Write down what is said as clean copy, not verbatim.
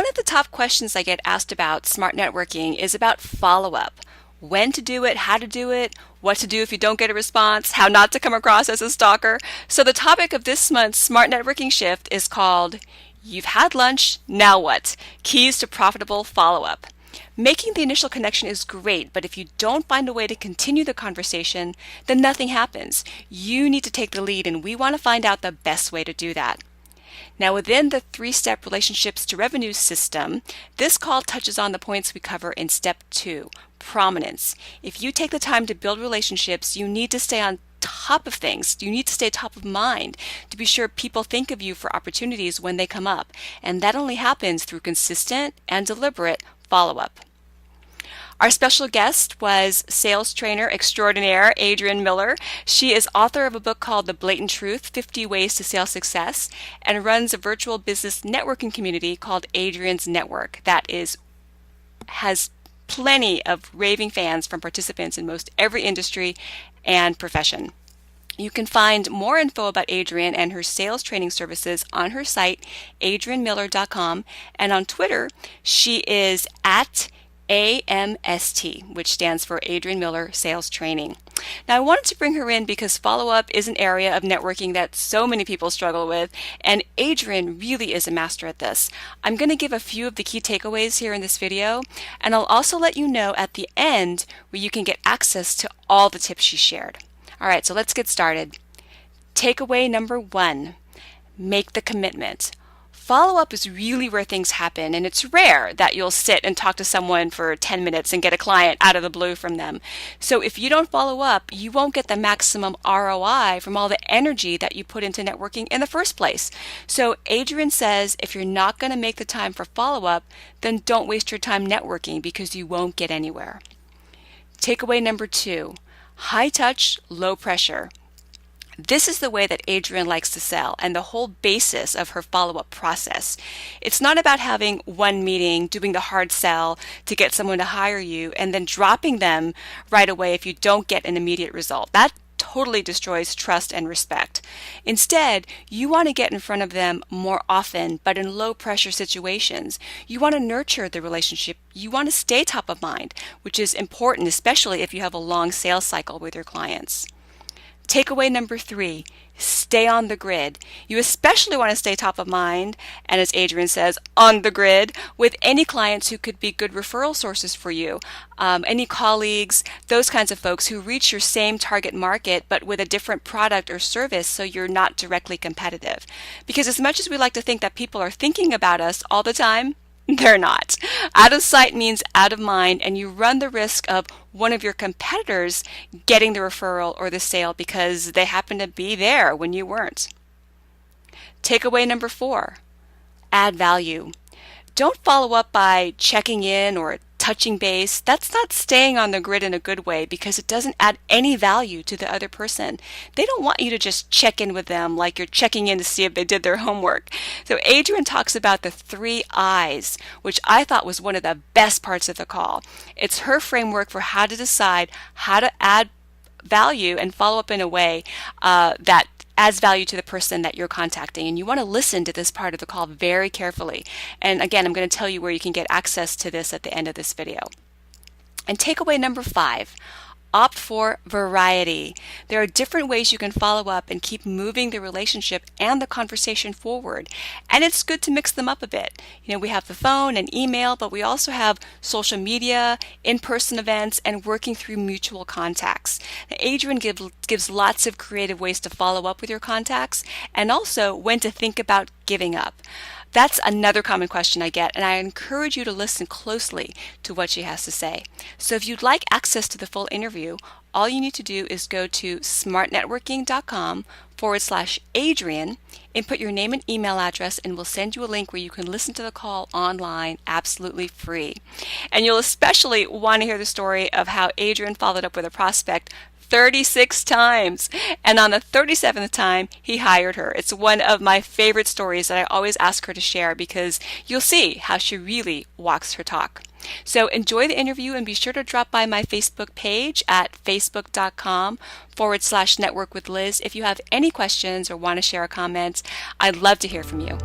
one of the top questions I get asked about smart networking is about follow-up. When to do it, how to do it, what to do if you don't get a response, how not to come across as a stalker. So the topic of this month's Smart Networking Shift is called You've Had Lunch, Now What? Keys to Profitable Follow-Up. Making the initial connection is great, but if you don't find a way to continue the conversation, then nothing happens. You need to take the lead, and we want to find out the best way to do that. Now, within the three-step relationships to revenue system, this call touches on the points we cover in step 2, prominence. If you take the time to build relationships, you need to stay on top of things. You need to stay top of mind to be sure people think of you for opportunities when they come up. And that only happens through consistent and deliberate follow-up. Our special guest was sales trainer extraordinaire Adrian Miller. She is author of a book called The Blatant Truth, 50 Ways to Sales Success, and runs a virtual business networking community called Adrian's Network that has plenty of raving fans from participants in most every industry and profession. You can find more info about Adrian and her sales training services on her site, adrianmiller.com, and on Twitter, she is at AMST, which stands for Adrian Miller Sales Training. Now, I wanted to bring her in because follow-up is an area of networking that so many people struggle with, and Adrian really is a master at this. I'm going to give a few of the key takeaways here in this video, and I'll also let you know at the end where you can get access to all the tips she shared. All right, so let's get started. Takeaway number 1, make the commitment. Follow-up is really where things happen, and it's rare that you'll sit and talk to someone for 10 minutes and get a client out of the blue from them. So if you don't follow up, you won't get the maximum ROI from all the energy that you put into networking in the first place. So Adrian says if you're not going to make the time for follow-up, then don't waste your time networking because you won't get anywhere. Takeaway number 2, high touch, low pressure. This is the way that Adrian likes to sell and the whole basis of her follow-up process. It's not about having one meeting, doing the hard sell to get someone to hire you, and then dropping them right away if you don't get an immediate result. That totally destroys trust and respect. Instead, you want to get in front of them more often, but in low-pressure situations. You want to nurture the relationship. You want to stay top of mind, which is important, especially if you have a long sales cycle with your clients. Takeaway number 3, stay on the grid. You especially want to stay top of mind, and as Adrian says, on the grid, with any clients who could be good referral sources for you, any colleagues, those kinds of folks who reach your same target market but with a different product or service so you're not directly competitive. Because as much as we like to think that people are thinking about us all the time, they're not. Out of sight means out of mind, and you run the risk of one of your competitors getting the referral or the sale because they happen to be there when you weren't. Takeaway number 4, add value. Don't follow up by checking in or touching base. That's not staying on the grid in a good way because it doesn't add any value to the other person. They don't want you to just check in with them like you're checking in to see if they did their homework. So Adrian talks about the 3 I's, which I thought was one of the best parts of the call. It's her framework for how to decide how to add value and follow up in a way that adds value to the person that you're contacting. And you want to listen to this part of the call very carefully. And again, I'm going to tell you where you can get access to this at the end of this video. And takeaway number 5, opt for variety. There are different ways you can follow up and keep moving the relationship and the conversation forward. And it's good to mix them up a bit. You know, we have the phone and email, but we also have social media, in-person events, and working through mutual contacts. Now, Adrian gives lots of creative ways to follow up with your contacts and also when to think about giving up. That's another common question I get, and I encourage you to listen closely to what she has to say. So if you'd like access to the full interview, all you need to do is go to smartnetworking.com/Adrian, input your name and email address, and we'll send you a link where you can listen to the call online absolutely free. And you'll especially want to hear the story of how Adrian followed up with a prospect 36 times. And on the 37th time, he hired her. It's one of my favorite stories that I always ask her to share because you'll see how she really walks her talk. So enjoy the interview and be sure to drop by my Facebook page at facebook.com/networkwithliz if you have any questions or want to share a comment. I'd love to hear from you.